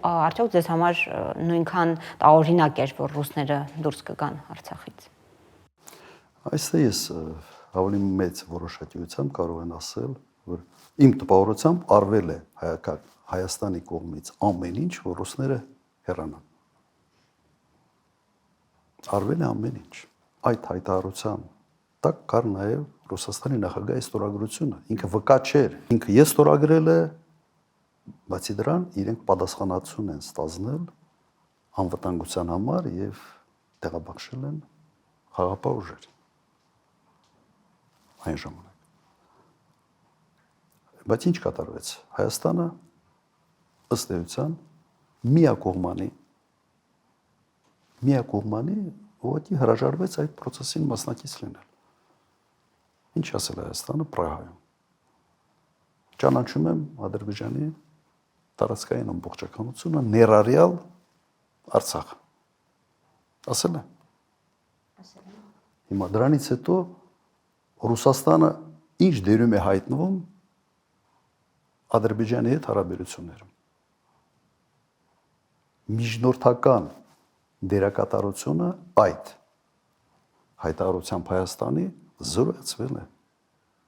արդյոք ձեզ համար նույնքան տարօրինակ էր, որ ռուսները դուրս կգան Արցախից։ Այստեղ ես ավելի մեծ որոշակիությամբ կարող եմ ասել, որ իմ տպավորությամբ արվել է Հայաստանի կողմից ամեն ինչ, որ ռուսները հեռանան։ Արվել է ամեն ինչ։ Այդ հայտարարության տակ կար նաև Ռուսաստանի նախագահի ստորագրությունը։ Ինքը վկա չէր։ Ինքը ես ստորագրել է, բացի դրան իրենք պատասխանատվություն են ստանձնել անվտանգության համար եւ տեղաբաշխել են խաղաղապահ ուժեր։ Այն ժամանակ։ Բայց ինչ կատարվեց։ Հայաստանը ըստ էության միակողմանի ուղղակի հրաժարվեց այդ process-ին մասնակից լինել։ Ինչ ասել Հայաստանը Պրահայում։ Ճանաչում եմ Ադրբեջանի տարածքային ամբողջականությունը ներառյալ Արցախը։ Ասել է։ Հիմա դրանից հետո Ռուսաստանը ինչ դերում է հայտնվում Ադրբեջանի հետ հարաբերություններում։ Միջնորդական դերակատարությունը այդ հայտարարությամբ Հայաստանի զրոյացվել է։